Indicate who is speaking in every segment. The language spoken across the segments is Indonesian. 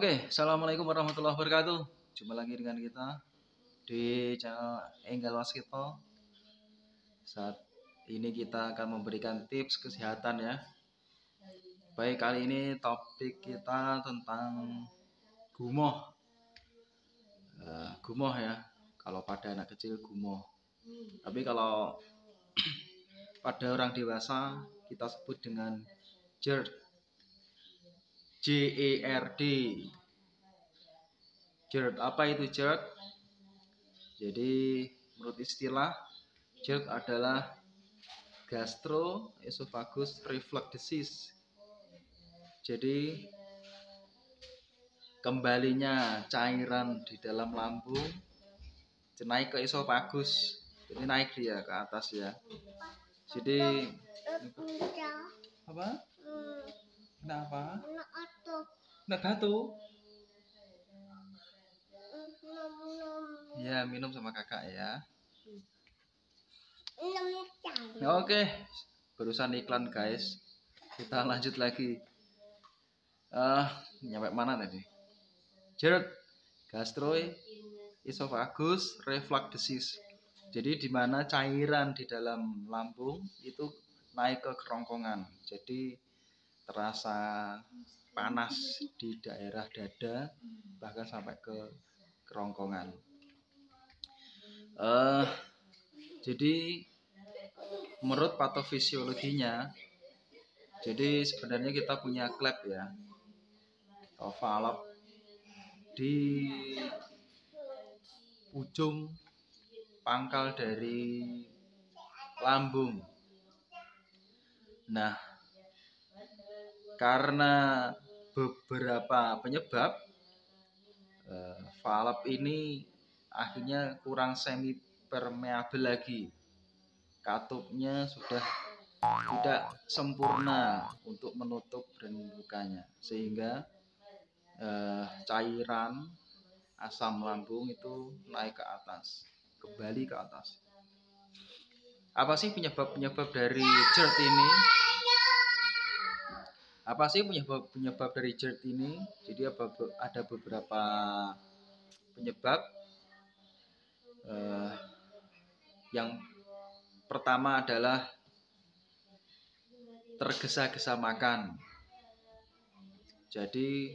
Speaker 1: Oke, assalamualaikum warahmatullahi wabarakatuh. Jumpa lagi dengan kita di channel Enggal Waskito. Saat ini kita akan memberikan tips kesehatan ya. Baik, kali ini topik kita tentang gumoh. Gumoh ya. Kalau pada anak kecil gumoh. Tapi kalau pada orang dewasa kita sebut dengan GERD. GERD. GERD, apa itu GERD? Jadi menurut istilah, GERD adalah gastroesophagus reflux disease. Jadi kembalinya cairan di dalam lambung naik ke esofagus. Jadi naik dia ke atas ya. Jadi apa? Kenapa? Nggak gatuk. Ya, minum sama kakak ya. Oke, barusan iklan guys. Kita lanjut lagi. Nyampe mana tadi? GERD, gastroesophagus reflux disease. Jadi di mana cairan di dalam lambung itu naik ke kerongkongan. Jadi terasa panas di daerah dada, bahkan sampai ke kerongkongan. Jadi menurut patofisiologinya, jadi sebenarnya kita punya klep ya, atau valve di ujung pangkal dari lambung. Nah, karena beberapa penyebab, valve ini akhirnya kurang semi permeabel lagi. Katupnya sudah tidak sempurna untuk menutup dan membukanya, sehingga cairan asam lambung itu naik ke atas, kembali ke atas. Apa sih penyebab dari GERD ini? Apa sih penyebab dari GERD ini? Jadi ada beberapa penyebab. Yang pertama adalah tergesa-gesa makan. Jadi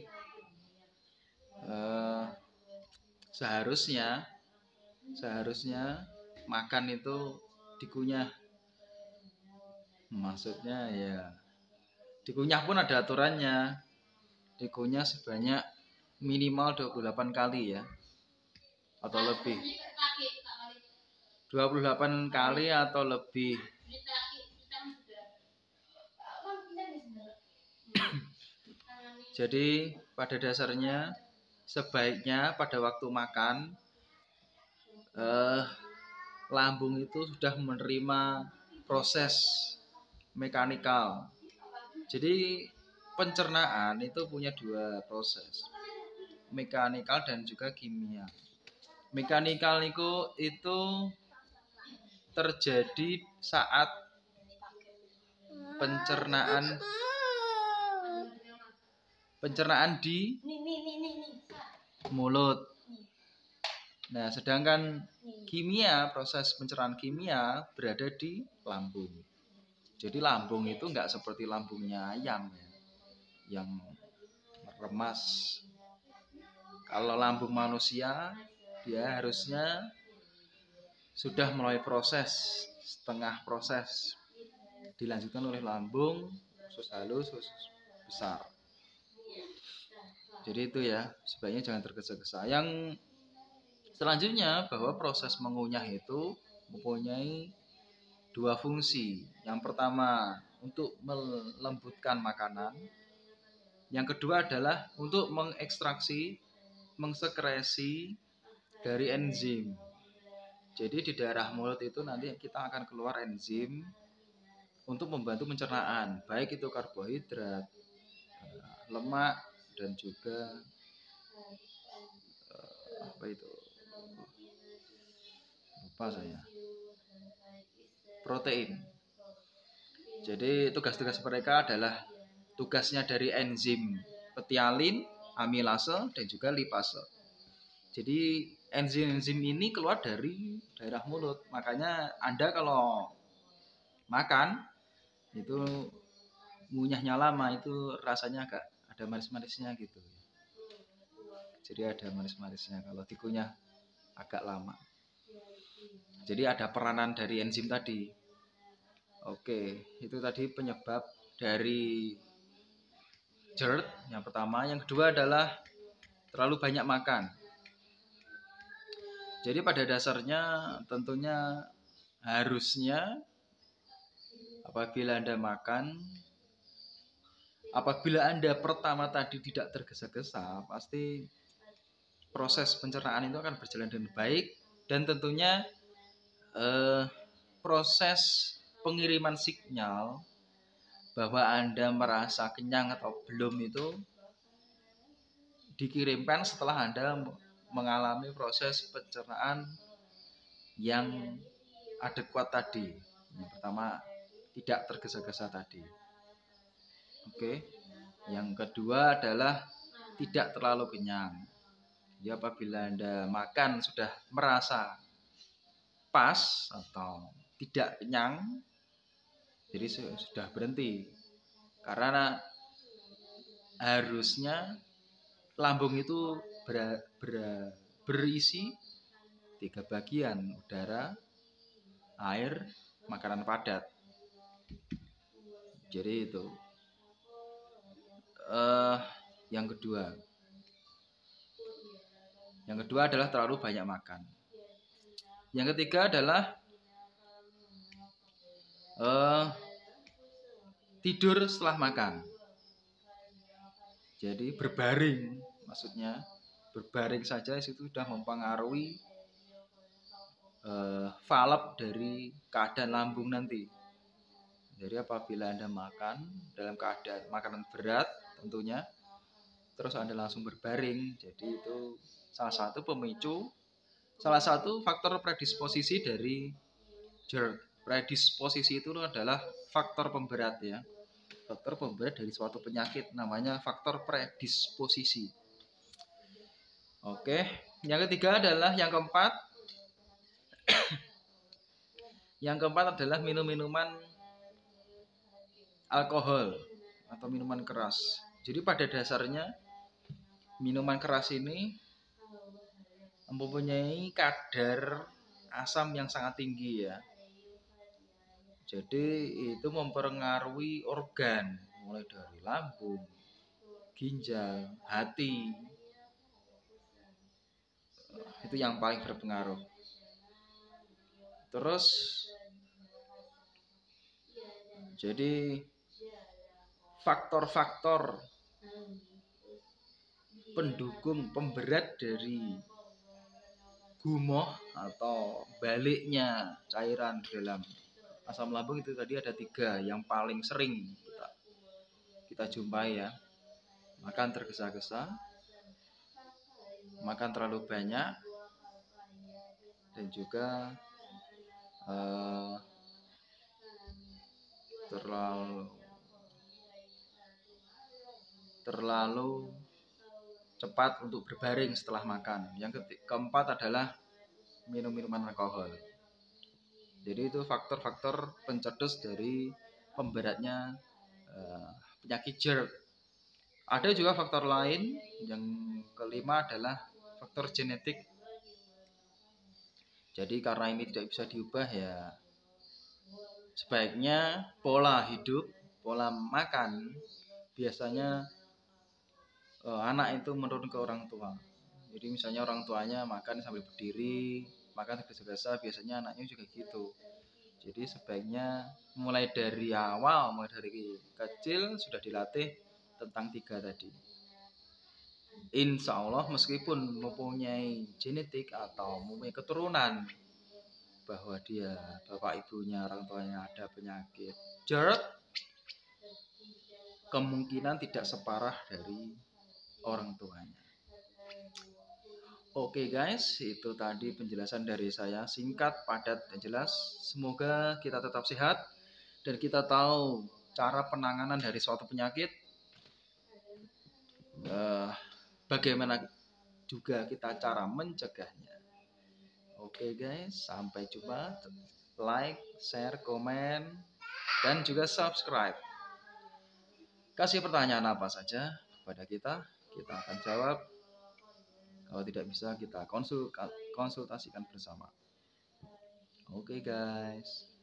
Speaker 1: seharusnya makan itu dikunyah. Maksudnya ya dikunyah pun ada aturannya. Dikunyah sebanyak minimal 28 kali ya, atau lebih. 28 kali atau lebih. Jadi pada dasarnya sebaiknya pada waktu makan lambung itu sudah menerima proses mekanikal. Jadi pencernaan itu punya dua proses, mekanikal dan juga kimia. Mekanikal itu terjadi saat pencernaan di mulut. Nah, sedangkan kimia, proses pencernaan kimia berada di lambung. Jadi lambung itu nggak seperti lambungnya ayam ya, yang meremas. Kalau lambung manusia, dia harusnya sudah melalui proses, setengah proses, dilanjutkan oleh lambung, usus halus, usus besar. Jadi itu ya, sebaiknya jangan tergesa-gesa. Yang selanjutnya, bahwa proses mengunyah itu mempunyai dua fungsi. Yang pertama untuk melembutkan makanan. Yang kedua adalah untuk mengsekresi dari enzim. Jadi di daerah mulut itu nanti kita akan keluar enzim untuk membantu pencernaan, baik itu karbohidrat, lemak, dan juga protein. Jadi tugas-tugas mereka adalah tugasnya dari enzim petialin amilase dan juga lipase. Jadi enzim-enzim ini keluar dari daerah mulut. Makanya Anda kalau makan itu ngunyahnya lama, itu rasanya agak ada manis-manisnya gitu. Jadi ada manis-manisnya kalau dikunyah agak lama. Jadi ada peranan dari enzim tadi. Oke, itu tadi penyebab dari GERD yang pertama. Yang kedua adalah terlalu banyak makan. Jadi pada dasarnya tentunya harusnya apabila Anda pertama tadi tidak tergesa-gesa, pasti proses pencernaan itu akan berjalan dengan baik, dan tentunya proses pengiriman sinyal bahwa Anda merasa kenyang atau belum itu dikirimkan setelah Anda mengalami proses pencernaan yang adekuat tadi. Yang pertama, tidak tergesa-gesa tadi. Oke. Yang kedua adalah tidak terlalu kenyang. Jadi apabila Anda makan sudah merasa pas atau tidak kenyang, jadi sudah berhenti. Karena harusnya lambung itu berisi 3 bagian: udara, air, makanan padat. Jadi itu. Yang kedua adalah terlalu banyak makan. Yang ketiga adalah tidur setelah makan. Jadi berbaring, maksudnya berbaring saja itu sudah mempengaruhi valve dari keadaan lambung nanti. Jadi apabila Anda makan dalam keadaan makanan berat tentunya, terus Anda langsung berbaring, jadi itu salah satu pemicu, salah satu faktor predisposisi dari GERD. Predisposisi itu adalah faktor pemberat ya. Faktor pemberat dari suatu penyakit namanya faktor predisposisi. Oke, yang ketiga adalah yang keempat. Yang keempat adalah minum-minuman alkohol atau minuman keras. Jadi pada dasarnya minuman keras ini mempunyai kadar asam yang sangat tinggi ya. Jadi itu mempengaruhi organ mulai dari lambung, ginjal, hati. Itu yang paling berpengaruh. Terus jadi faktor-faktor pendukung pemberat dari gumoh atau baliknya cairan dalam asam lambung itu tadi ada 3 yang paling sering kita jumpai ya. Makan tergesa-gesa, makan terlalu banyak, dan juga terlalu cepat untuk berbaring setelah makan. Yang keempat adalah minum-minuman alkohol. Jadi itu faktor-faktor pencetus dari pemberatnya penyakit GERD. Ada juga faktor lain. Yang kelima adalah faktor genetik. Jadi karena ini tidak bisa diubah ya, sebaiknya pola hidup, pola makan biasanya anak itu menurun ke orang tua. Jadi misalnya orang tuanya makan sambil berdiri, makan tergesa-gesa, biasanya anaknya juga gitu. Jadi sebaiknya mulai dari awal, mulai dari kecil sudah dilatih tentang 3 tadi. Insya Allah meskipun mempunyai genetik atau mempunyai keturunan bahwa dia bapak ibunya, orang tuanya ada penyakit GERD, kemungkinan tidak separah dari orang tuanya. Oke guys, itu tadi penjelasan dari saya, singkat, padat, dan jelas. Semoga kita tetap sehat dan kita tahu cara penanganan dari suatu penyakit. bagaimana juga kita cara mencegahnya. Oke guys, sampai jumpa. Like, share, komen, dan juga subscribe. Kasih pertanyaan apa saja kepada kita akan jawab. Kalau tidak bisa, kita konsultasikan bersama. Oke guys.